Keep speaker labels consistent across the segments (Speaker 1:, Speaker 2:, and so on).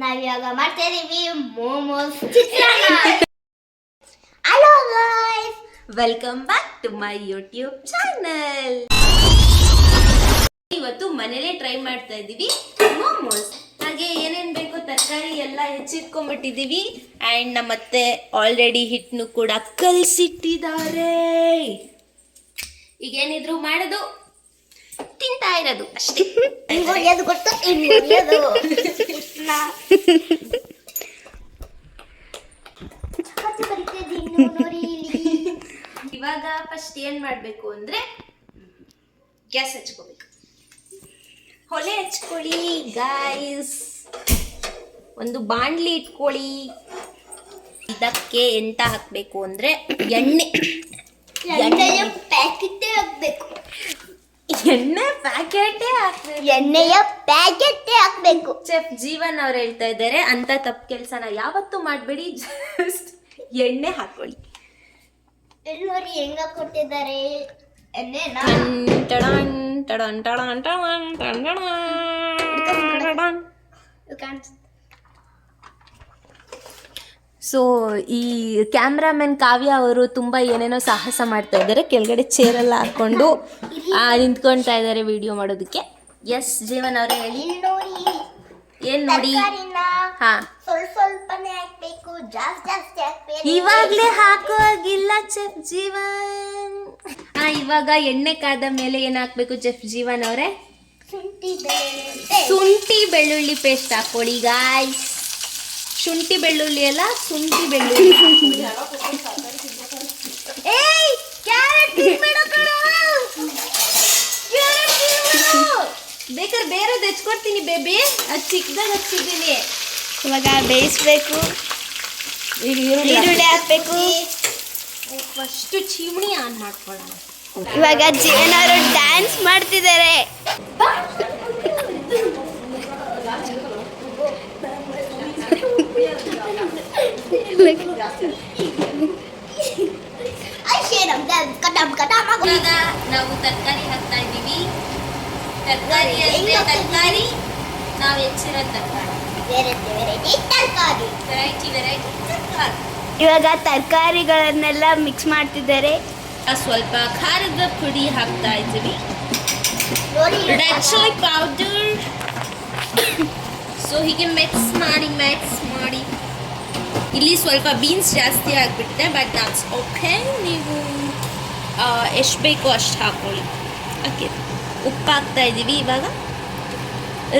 Speaker 1: ನಾವಿವಾಗ ಮಾಡ್ತಾ ಇದೀವಿ momos chitranna. Hello guys,
Speaker 2: welcome back to my YouTube channel. ಇವತ್ತು ಮನೇಲೆ ಟ್ರೈ ಮಾಡ್ತಾ ಇದೀವಿ ಮೋಮೋಸ್. ಹಾಗೆ ಏನೇನ್ ಬೇಕು ತರಕಾರಿ ಎಲ್ಲ ಹೆಚ್ಚಿಟ್ಕೊಂಡ್ಬಿಟ್ಟಿದೀವಿ. ಅಂಡ್ ನಮ್ಮತ್ತೆ ಆಲ್ರೆಡಿ ಹಿಟ್ಟನ್ನು ಕೂಡ ಕಲ್ಸಿಟ್ಟಿದ್ದಾರೆ. ಈಗ ಏನಿದ್ರು ಮಾಡೋದು ತಿಂತಾ ಇರೋದು ಅಷ್ಟೇ.
Speaker 1: ಗೊತ್ತು
Speaker 2: ಇವಾಗ ಫಸ್ಟ್ ಏನ್ ಮಾಡ್ಬೇಕು ಅಂದ್ರೆ ಗ್ಯಾಸ್ ಹಚ್ಕೋಬೇಕು. ಹೊಲೆ ಹಚ್ಕೊಳ್ಳಿ ಗಾಯ್ಸ್. ಒಂದು ಬಾಣ್ಲಿ ಇಟ್ಕೊಳ್ಳಿ. ಇದಕ್ಕೆ ಎಂತ ಹಾಕ್ಬೇಕು ಅಂದ್ರೆ
Speaker 1: ಎಣ್ಣೆಯ ಪ್ಯಾಕೆಟ್ ಹಾಕ್ಬೇಕು.
Speaker 2: ಎಣ್ಣೆ ಪ್ಯಾಕೆಟೇ ಹಾಕ್ಬೇಕು.
Speaker 1: ಎಣ್ಣೆಯ ಪ್ಯಾಕೆಟ್ ಹಾಕ್ಬೇಕು.
Speaker 2: ಚೆಫ್ ಜೀವನ್ ಅವ್ರು ಹೇಳ್ತಾ ಇದ್ದಾರೆ, ಅಂತ ತಪ್ಪು ಕೆಲಸನ ಯಾವತ್ತೂ ಮಾಡಬೇಡಿ, ಜಸ್ಟ್ ಎಣ್ಣೆ ಹಾಕೊಳ್ಳಿ.
Speaker 1: ನೋಡಿ ಹೆಂಗ ಕೊಟ್ಟಿದ್ದಾರೆ ಎಣ್ಣೆನ.
Speaker 2: ಸೊ ಈ ಕ್ಯಾಮ್ರಾಮನ್ ಕಾವ್ಯ ಅವರು ತುಂಬಾ ಏನೇನೋ ಸಾಹಸ ಮಾಡ್ತಾ ಇದ್ದಾರೆ. ಕೆಳಗಡೆ ಚೇರೆಲ್ಲ ಹಾಕೊಂಡು ನಿಂತ್ಕೊಳ್ತಾ ಇದ್ದಾರೆ ವಿಡಿಯೋ ಮಾಡೋದಕ್ಕೆ. ಎಸ್ ಜೀವನ್ ಅವರೇ ಹೇಳಿ. ಏನ್ ನೋಡಿ, ಹಾ
Speaker 1: ಸ್ವಲ್ಪನೇ ಹಾಕ್ಬೇಕು, ಜಾಸ್ತಿ ಹಾಕ್ಬೇಕು.
Speaker 2: ಇವಾಗ್ಲೇ ಹಾಕುವಾಗಿಲ್ಲ ಚೆಫ್ ಜೀವನ್. ಇವಾಗ ಎಣ್ಣೆ ಕಾದ ಮೇಲೆ ಏನ್ ಹಾಕ್ಬೇಕು ಚೆಫ್ ಜೀವನ್ ಅವರೇ? ಶುಂಠಿ ಬೆಳ್ಳುಳ್ಳಿ ಪೇಸ್ಟ್ ಹಾಕೊಳ್ಳಿ ಗಾಯ್ಸ್. ಶುಂಠಿ ಬೆಳ್ಳುಳ್ಳಿ ಅಲ್ಲ, ಶುಂಠಿ ಬೆಳ್ಳುಳ್ಳಿ. ಏಯ್ ಕ್ಯಾರೆಟ್ ಬೇಕಾದ್ರೆ ಬೇರೆದು ಹೆಚ್ಕೊಡ್ತೀನಿ ಬೇಬಿ, ಅದು ಚಿಕ್ಕದಾಗ ಹಚ್ಚಿದ್ದೀನಿ.
Speaker 1: ಇವಾಗ ಬೇಯಿಸ್ಬೇಕು, ಈರುಳ್ಳಿ ಹಾಕ್ಬೇಕು.
Speaker 2: ಫಸ್ಟ್ ಚಿಮಣಿ ಆನ್ ಮಾಡ್ಕೊಳ್ಳೋಣ.
Speaker 1: ಇವಾಗ ಜೀವನವರು ಡ್ಯಾನ್ಸ್ ಮಾಡ್ತಿದ್ದಾರೆ.
Speaker 2: ನಾವು ತರಕಾರಿ ಹಾಕ್ತಾ ಇದ್ದೀವಿ. ತರಕಾರಿ ನಾವು ಹೆಚ್ಚಿರೋ ತರಕಾರಿ, ವೆರೈಟಿ ತರಕಾರಿ.
Speaker 1: ಇವಾಗ ತರಕಾರಿಗಳನ್ನೆಲ್ಲ ಮಿಕ್ಸ್ ಮಾಡ್ತಿದ್ದಾರೆ.
Speaker 2: ಸ್ವಲ್ಪ ಖಾರದ ಪುಡಿ ಹಾಕ್ತಾ ಇದ್ದೀವಿ, ರೆಡ್ ಚಿಲ್ಲಿ ಪೌಡರ್. ಸೊ ಹೀಗೆ ಮಿಕ್ಸ್ ಮಾಡಿ ಇಲ್ಲಿ ಸ್ವಲ್ಪ ಬೀನ್ಸ್ ಜಾಸ್ತಿ ಆಗಿಬಿಟ್ಟಿದೆ, ಬಟ್ ದಟ್ಸ್ ಓಕೆ. ನೀವು ಎಷ್ಟು ಬೇಕೋ ಅಷ್ಟು ಹಾಕೊಳ್ಳಿ. ಓಕೆ, ಉಪ್ಪು ಹಾಕ್ತಾ ಇದ್ದೀವಿ ಇವಾಗ,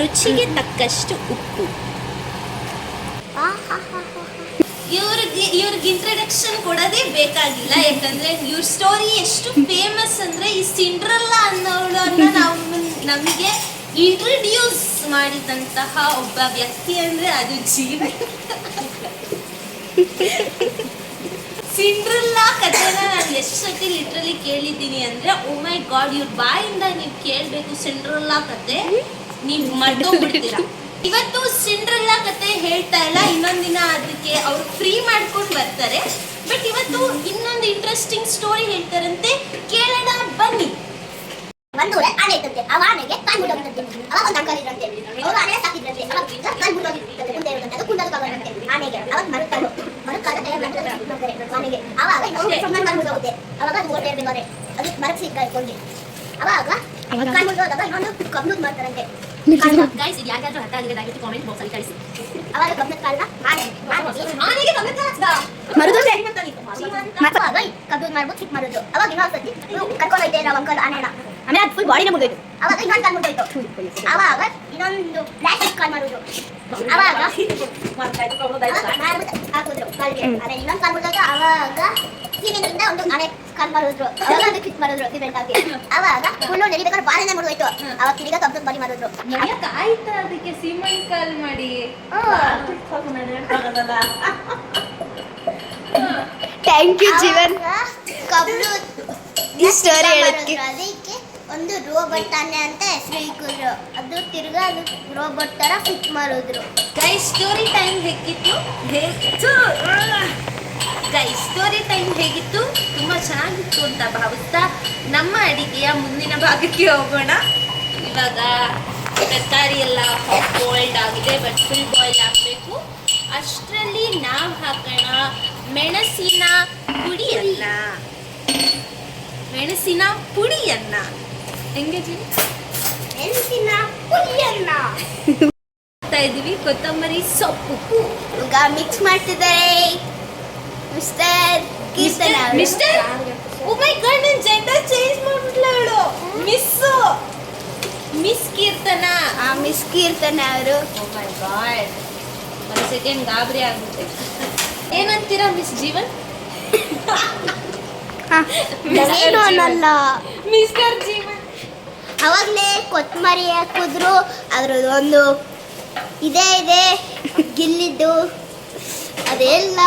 Speaker 2: ರುಚಿಗೆ ತಕ್ಕಷ್ಟು ಉಪ್ಪು. ಇವ್ರಿಗೆ ಇಂಟ್ರಡಕ್ಷನ್ ಕೊಡೋದೇ ಬೇಕಾಗಿಲ್ಲ, ಯಾಕಂದ್ರೆ ಇವ್ರ ಸ್ಟೋರಿ ಎಷ್ಟು ಫೇಮಸ್ ಅಂದ್ರೆ ಈ ಸಿಂಡ್ರೆಲ್ಲಾ ಅನ್ನೋಳನ್ನ ನಮಗೆ ಇಂಟ್ರಡ್ಯೂಸ್ ಮಾಡಿದಂತಹ ಒಬ್ಬ ವ್ಯಕ್ತಿ ಅಂದ್ರೆ ಅದು ಜೀವನ್. ಸಿಂಡ್ರೆಲ್ಲಾ ಕಥೆನ ನಾನು ಎಷ್ಟು ಸತಿ ಲಿಟ್ರಲಿ ಕೇಳಿದ್ದೀನಿ ಅಂದ್ರೆ, ಓ ಮೈ ಗಾಡ್, ಇವ್ರ ಬಾಯಿಂದ ನೀವು ಕೇಳಬೇಕು ಸಿಂಡ್ರೆಲ್ಲಾ ಕತೆ, ನೀವು ಮರ್ತೋಗ್ಬಿಡ್ತೀರಾ. ಇವತ್ತು ಸಿಂಡ್ರೆಲ್ಲಾ ಕತೆ ಹೇಳ್ತಾ ಇಲ್ಲ, ಇನ್ನೊಂದು ದಿನ ಅದಕ್ಕೆ ಅವ್ರು ಫ್ರೀ ಮಾಡ್ಕೊಂಡು ಬರ್ತಾರೆ. ಬಟ್ ಇವತ್ತು ಇನ್ನೊಂದು ಇಂಟ್ರೆಸ್ಟಿಂಗ್ ಸ್ಟೋರಿ ಹೇಳ್ತಾರಂತೆ, ಕೇಳೋಣ ಬನ್ನಿ.
Speaker 1: ಒಂದು ಆನೆ ಇರ್ತಂತೆ, ಆ ಆನೆಗೆ ಕಾಲು ಮುಟ್ಟೋಗಿರ್ತಂತೆ. ಅವಾಗ ಒಂದು ಅಂಕಲ್ ಇರಂತೆ, ಅವರು ಆನೆ ಸಾಕಿದ್ರಂತೆ. ಅವಾಗ ಕಾಲು ಮುಟ್ಟೋಗಿರ್ತಂತೆ, ಮುಂದೆ ಇರುತ್ತಂತೆ, ಅದು ಕುಂಡಲ್ಕಾಗಂತೆ ಆನೆಗೆ. ಅವಾಗ ಮರಕಾಲು ಆನೆಗೆ. ಅವಾಗ ಇನ್ನೊಂದು ಕಾಲು ಮುಟ್ಟೋಗುತ್ತೆ. ಅವಾಗ ಅದು ಓಟೆ ಇರ್ಬೇಕಾದ್ರೆ ಅದು ಮರಕ್ಕೆ ಸಿಕ್ಕಾಯ್ಕೊಂಡು ಅವಾಗ ಕಾಲು ಮುಟ್ಟೋದಾಗ ಇನ್ನೊಂದು ಕಬ್ನೂದ್ ಮಾಡ್ತಾರಂತೆ.
Speaker 2: ಗೈಸ್, ಇದು ಯಾಕಾದ್ರೂ ಅರ್ಥ ಆಗಿರೋದಾಗಿತ್ತು ಕಾಮೆಂಟ್ ಬಾಕ್ಸ್ ಅಲ್ಲಿ ಕಳಿಸಿ.
Speaker 1: ಅವಾಗ ಕಬ್ನದ ಕಾಲನ್ನ
Speaker 2: ಆನೆಗೆ ಕಬ್ನದ ಕಾಲ
Speaker 1: ಮರುದೋದೆ ಅವಾಗ ಕಬ್ನದ್ ಮಾಡ್ಬಿಟ್ಟು ಸಿಕ್ ಮಾಡಿದ್ರು. ಅವಾಗ ಇನ್ನೊಂದ್ಸತಿ ಕರ್ಕೊಂಡೋಯ್ತೆ ನಾವು ಅಂಕಲ್ ಆನೆನ. ಆಮೇಲೆ ಅದು ಫುಲ್ ಬಾಡಿನೇ ಮುಗಿದೋಯ್ತು. ಅವಾಗ ಇನ್ನೊಂದು ಕಾಲು ಮುಗಿದೋಯ್ತು. ಅವಾಗ ಇನ್ನೊಂದು ಪ್ಲಾಸ್ಟಿಕ್ ಕಾಲ್ ಮಾಡಿದ್ರು. ಅವಾಗ ಹಾಕಿದ್ರು ಕಾಲಿಗೆ. ಅದೇ ಇನ್ನೊಂದು ಕಾಲ್ ಮುಗಿದೋಯ್ತು. ಅವಾಗ ಸಿಮೆಂಟಿಂದ ಒಂದು ಆನೆ ಕಾಲ್ ಮಾಡಿದ್ರು. ಅವಾಗ ಅದು ಕಿಟ್ ಮಾಡಿದ್ರು ಸಿಮೆಂಟ್ ಹಾಕಿ. ಅವಾಗ ಫುಲ್ಲು ನೆಲಿಬೇಕಾದ್ರೆ ಬಾಳೆನೆ ಮುಗಿದೋಯ್ತು. ಅವಾಗ ತಿರ್ಗಾ ಕಬ್ನದ್ ಬಾಡಿ ಮಾಡಿದ್ರು.
Speaker 2: ಆಯ್ತಾ ಅದಕ್ಕೆ ಸಿಮೆಂಟ್ ಕಾಲ್ ಮಾಡಿ.
Speaker 1: Thank you Jeevan. ಕಬ್ನದ್ ಈ ಸ್ಟೋರಿ ಹೇಳಕ್ಕೆ ಅದಕ್ಕೆ ಒಂದು ರೋಬೋಟ್ ಆನೆ ಅಂತ ಹೆಸರು ಇಕ್ಕಿದ್ರು. ಅದು ತಿರ್ಗಾ ಅದು ರೋಬೋಟ್ ತರ ಫಿಟ್ ಮಾಡಿದ್ರು.
Speaker 2: ಗೈಸ್, ಸ್ಟೋರಿ ಟೈಮ್ ಹೇಗಿತ್ತು? ಗೈಸ್, ಸ್ಟೋರಿ ಟೈಮ್ ಹೇಗಿತ್ತು? ತುಂಬಾ ಚೆನ್ನಾಗಿತ್ತು ಅಂತ ಭಾವಿಸ್ತಾ ನಮ್ಮ ಅಡಿಗೆಯ ಮುಂದಿನ ಭಾಗಕ್ಕೆ ಹೋಗೋಣ. ಇವಾಗ ತರಕಾರಿ ಎಲ್ಲ ಹಾಫ್ ಬಾಯ್ಲ್ಡ್ ಆಗಿದೆ, ಬಟ್ ಫುಲ್ ಬಾಯ್ಲ್ ಆಗಬೇಕು. ಅಷ್ಟರಲ್ಲಿ ನಾವು ಹಾಕೋಣ ಮೆಣಸಿನ ಪುಡಿಯನ್ನ. ಮೆಣಸಿನ ಪುಡಿಯನ್ನ ಹೆಂಗೆ ಜೀನಿ?
Speaker 1: ಮೆಣಸಿನ ಪುಡಿಯನ್ನ
Speaker 2: ಹಾಕ್ತಾ ಇದೀವಿ. ಕೊತ್ತಂಬರಿ ಸೊಪ್ಪು
Speaker 1: ಈಗ ಮಿಕ್ಸ್ ಮಾಡ್ತಿದ್ದಾರೆ ಮಿಸ್ಟರ್ ಕೀರ್ತನ ಅವರು.
Speaker 2: ಮಿಸ್ಟರ್ ಓ ಮೈ ಗಾಡ್, ನಾನು ಜೆಂಡರ್ ಚೇಂಜ್ ಮಾಡ್ಬಿಟ್ಲ ಹೇಳು. ಮಿಸ್ ಕೀರ್ತನ.
Speaker 1: ಮಿಸ್ ಕೀರ್ತನ ಅವರು.
Speaker 2: ಓ ಮೈ ಗಾಡ್, ಒಂದು ಸೆಕೆಂಡ್ ಗಾಬರಿ ಆಗುತ್ತೆ. ಏನಂತೀರಾ ಮಿಸ್ ಜೀವನ್?
Speaker 1: ಏನು ಅನ್ನಲ್ಲ.
Speaker 2: ಮಿಸ್ಟರ್ ಜೀವನ್
Speaker 1: ಅವಾಗಲೇ ಕೊತ್ತಂಬರಿ ಹಾಕಿದ್ರು, ಅದ್ರದ್ದು ಒಂದು ಇದೆ ಗಿಲ್ಲಿದ್ದು ಅದೆಲ್ಲ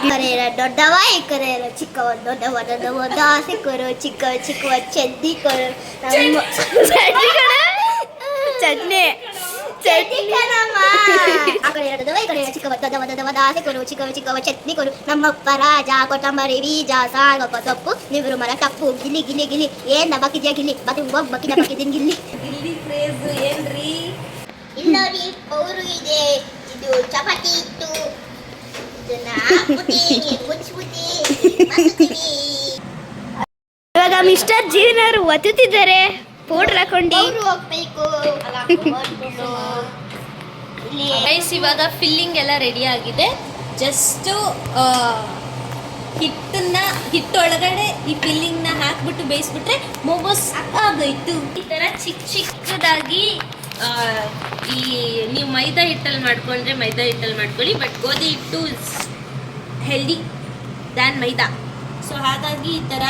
Speaker 1: ಕರೆಯಲ್ಲ ದೊಡ್ಡವ ಈ ಕರೆಯಲ್ಲ ಚಿಕ್ಕವ, ದೊಡ್ಡವ ದೊಡ್ಡವ ದಾಸೆ ಕೊರು, ಚಿಕ್ಕವ ಚಡ್ಡಿ ಕೊರು, ಚಟ್ನಿ ಕಣಮ್ಮ. ಆ ಕಡೆ ದೊಡ್ಡವ ಈ ಕಡೆ ಚಿಕ್ಕವ, ದೊಡ್ಡವ ದಾಸೆ ಕೊರು, ಚಿಕ್ಕವ ಚಟ್ನಿ ಕೊರು, ನಮ್ಮಪ್ಪ ರಾಜ ಕೊತ್ತಂಬರಿ ಬೀಜ ಸಾಗಪ್ಪ ಸೊಪ್ಪು ನಿವರು ಮರ ತಪ್ಪು ಗಿಲ್ಲಿ ಗಿಲ್ಲಿ ಗಿಲ್ಲಿ ಏನ್ ಬಕ್ಕಿದ್ಯಾ ಗಿಲ್ಲಿ ಬಕ್ಕಿದ್ದೀನಿ ಗಿಲ್ಲಿ
Speaker 2: ಕ್ರೇಜ್ ಏನ್ರಿ?
Speaker 1: ಇಲ್ಲಿ ನೋಡಿ ಪೌರು ಇದೆ, ಇದು ಚಪಾತಿ ಇತ್ತು, ಇದನ್ನ ಹಾಕ್ಬಿಟ್ಟು ಮುಚ್ಚಿಬಿಟ್ಟು ಮಾಡ್ತೀವಿ.
Speaker 3: ಇವಾಗ ಮಿಸ್ಟರ್ ಜೀವನ್ ಅವರು ಒತ್ತುತ್ತಿದ್ದಾರೆ ಪೌಡರ್ ಹಾಕೊಂಡು.
Speaker 1: ಪೌರು ಹೋಗ್ಬೇಕು.
Speaker 2: ಗೈಸ್, ಇವಾಗ ಫಿಲ್ಲಿಂಗ್ ಎಲ್ಲ ರೆಡಿ ಆಗಿದೆ. ಜಸ್ಟ್ ಹಿಟ್ಟೊಳಗಡೆ ಈ ಫಿಲ್ಲಿಂಗ್ನ ಹಾಕ್ಬಿಟ್ಟು ಬೇಯಿಸ್ಬಿಟ್ರೆ ಮೋಮೋಸ್ ಆಗೋಯ್ತು. ಈ ಥರ ಚಿಕ್ಕದಾಗಿ ಈ ನೀವು ಮೈದಾ ಹಿಟ್ಟಲ್ಲಿ ಮಾಡ್ಕೊಂಡ್ರೆ ಮೈದಾ ಹಿಟ್ಟಲ್ಲಿ ಮಾಡ್ಕೊಳ್ಳಿ, ಬಟ್ ಗೋಧಿ ಹಿಟ್ಟು is healthy than maida. So ಹಾಗಾಗಿ ಈ ಥರ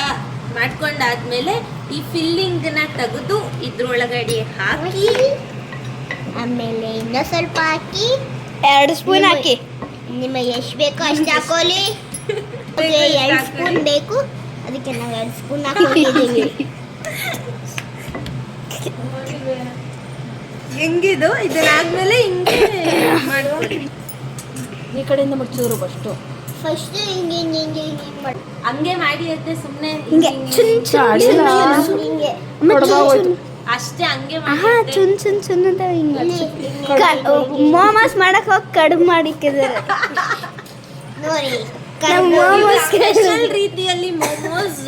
Speaker 2: ಮಾಡ್ಕೊಂಡಾದ್ಮೇಲೆ ಈ ಫಿಲ್ಲಿಂಗ್ನ ತೆಗೆದು ಇದ್ರೊಳಗಡೆ ಹಾಕಿ,
Speaker 1: ಆಮೇಲೆ ಇನ್ನೂ ಸ್ವಲ್ಪ ಹಾಕಿ
Speaker 3: 2 ಸ್ಪೂನ್ ಹಾಕಿ.
Speaker 1: ನಿಮಗೆ ಎಷ್ಟು ಬೇಕೋ ಅಷ್ಟು ಹಾಕೊಳ್ಳಿ. 2 ಸ್ಪೂನ್ ಬೇಕು, ಅದಕ್ಕೆ ನಾವು 2 ಸ್ಪೂನ್ ಹಾಕೊಂಡಿದ್ದೀವಿ.
Speaker 2: ಹೆಂಗಿದು ಇದನ್ನಾದ್ಮೇಲೆ ಹಿಂಗೆ ಮಾಡ್ಕೊಳ್ಳಿ.
Speaker 3: ಈ ಕಡೆಯಿಂದ ಮುಚ್ಚಿದ್ರು ಫಸ್ಟು.
Speaker 1: ಫಸ್ಟ್ ಹಿಂಗೆ ಮಾಡಿ,
Speaker 2: ಹಂಗೆ ಮಾಡಿ ಅತ್ತೆ ಸುಮ್ಮನೆ
Speaker 3: ಹಿಂಗೆ
Speaker 1: ಹಿಂಗೆ
Speaker 2: ಅಷ್ಟೇ, ಹಂಗೆ
Speaker 3: ಆಹಾ
Speaker 2: ಮಾಡಿ
Speaker 3: ಚುನ್ ಅಂತ ಹಿಂಗೆ ಮೋಮೋಸ್ ಮಾಡಕ್ ಹೋಗಿ ಕಡುಬು ಮಾಡಿಕ್ಕಿದ್ದಾರೆ.
Speaker 1: ನೋಡಿ.
Speaker 3: ನಾವು ಮೋಮೋಸ್
Speaker 2: ಸ್ಪೆಷಲ್ ರೀತಿಯಲ್ಲಿ ಮೋಮೋಸ್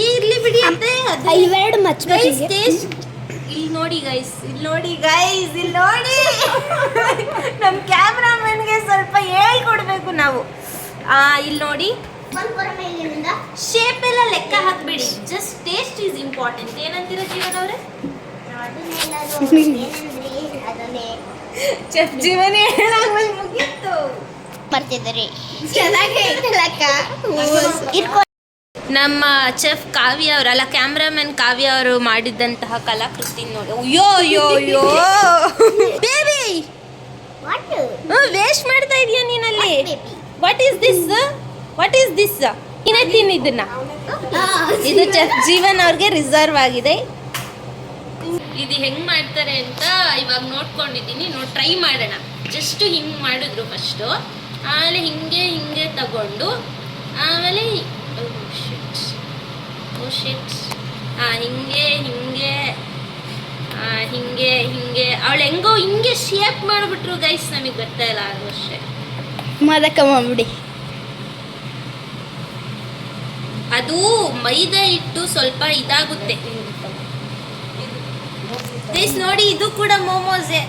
Speaker 2: ಇರ್ಲಿ ಬಿಡಿ ಅಂತೆ.
Speaker 3: ಇವೆರಡು ಮಚ್ಚಬೇಕು.
Speaker 2: ಇಲ್ಲಿ ನೋಡಿ ಗೈಸ್, ನಮ್ಮ ಕ್ಯಾಮ್ರಾಮನ್ಗೆ ಸ್ವಲ್ಪ ಹೇಳ್ಕೊಡ್ಬೇಕು ನಾವು. ಇಲ್ಲಿ ನೋಡಿ, ಶೇಪ್ ಎಲ್ಲ ಲೆಕ್ಕ ಹಾಕ್ಬಿಡಿ, ಜಸ್ಟ್ ಟೇಸ್ಟ್ ಈಸ್ ಇಂಪಾರ್ಟೆಂಟ್. ಏನಂತೀರ ಜೀವನ್ ಅವರೇ? ಚೆಫ್ ಜೀವನೇ ಹೇಳಾಗ್ಮೇಲೆ ಮುಗೀತು.
Speaker 1: ಬರ್ತಿದ್ದಾರೆ ಚೆನ್ನಾಗಿ
Speaker 2: ನಮ್ಮ ಚೆಫ್ ಕಾವ್ಯ ಅವರಲ್ಲ, ಕ್ಯಾಮ್ರಾಮನ್ ಕಾವ್ಯ ಅವರು ಮಾಡಿದಂತಹ ಕಲಾಕೃತಿ ನೋಡಿ. ಅಯ್ಯೋ ಬೇಬಿ ವೇಸ್ಟ್ ಮಾಡ್ತಾ ಇದೀಯ ನೀನಲ್ಲಿ. What is this? ನೀನೇ ತಿನ್ನು ಇದನ್ನ. ಇದು ಚೆಫ್ ಜೀವನ್ ಅವ್ರಿಗೆ ರಿಸರ್ವ್ ಆಗಿದೆ. ಇದು ಹೆಂಗ್ ಮಾಡ್ತಾರೆ ಅಂತ ಇವಾಗ ನೋಡ್ಕೊಂಡಿದ್ದೀನಿ, ಟ್ರೈ ಮಾಡೋಣ. ಜಸ್ಟ್ ಹಿಂಗ್ ಮಾಡಿದ್ರು ಫಸ್ಟು, ಆಮೇಲೆ ಹಿಂಗೆ ತಗೊಂಡು ಆಮೇಲೆ ಹಿಂಗೆ ಅವಳು ಹೆಂಗೋ ಹಿಂಗೆ ಶೇಪ್ ಮಾಡಿಬಿಟ್ರು ಗೈಸ್, ನಮಗೆ ಗೊತ್ತಾಯಿಲ್ಲ ಅದು ಅಷ್ಟೇ.
Speaker 3: ಮದಕ ಮಾಡ್ಬಿಡಿ.
Speaker 2: ಅದು ಮೈದಾ ಹಿಟ್ಟು ಸ್ವಲ್ಪ ಇದಾಗುತ್ತೆ ಗೈಸ್. ನೋಡಿ, ಇದು ಕೂಡ ಮೋಮೋಸೇ.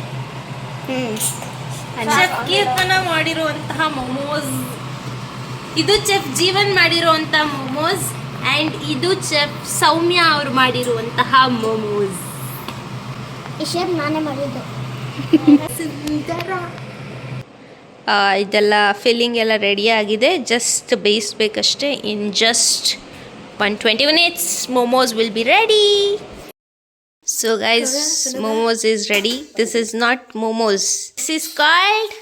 Speaker 2: ಚೆಫ್ ಕೀರ್ತನ ಮಾಡಿರುವಂತಹ ಮೋಮೋಸ್, ಇದು ಚೆಫ್ ಜೀವನ್ ಮಾಡಿರುವಂತಹ ಮೋಮೋಸ್, ಆ್ಯಂಡ್ ಇದು ಚೆಫ್ ಸೌಮ್ಯ ಅವರು ಮಾಡಿರುವಂತಹ ಮೋಮೋಸ್.
Speaker 1: ನಾನೇ ಮಾಡಿದ್ದು.
Speaker 2: ಇದೆಲ್ಲ ಫಿಲ್ಲಿಂಗ್ ಎಲ್ಲ ರೆಡಿ ಆಗಿದೆ, ಜಸ್ಟ್ ಬೇಯಿಸ್ಬೇಕಷ್ಟೇ. In just 120 minutes momos will be ready. So guys, momos is ready. This is not momos, this is called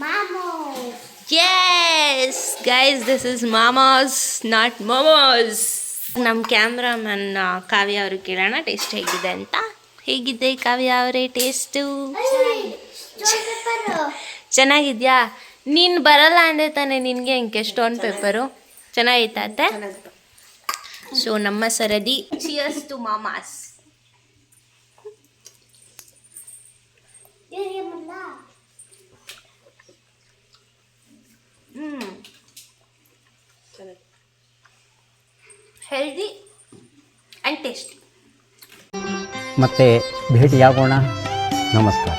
Speaker 1: Momos.
Speaker 2: yes guys, this is momos, not momos. ನಮ್ಮ cameraman ಕಾವ್ಯ ಅವರು ಕೇಳೋಣ taste ಹೇಗಿದೆ ಅಂತ. ಹೇಗಿದೆ ಕಾವ್ಯ ಅವರೇ taste? ಚೆನ್ನಾಗಿದ್ಯಾ? ನೀನು ಬರಲ್ಲ ಅಂದೆ ತಾನೆ, ನಿನಗೆ ಹೆಂಗೆ ಸ್ಟೋನ್ ಪೇಪರು ಚೆನ್ನಾಗಿತ್ತ ಅತ್ತೆ? ಸೊ ನಮ್ಮ ಸರದಿ cheers to mamas. Healthy and tasty.
Speaker 4: ಮತ್ತೆ ಭೇಟಿಯಾಗೋಣ. ನಮಸ್ಕಾರ.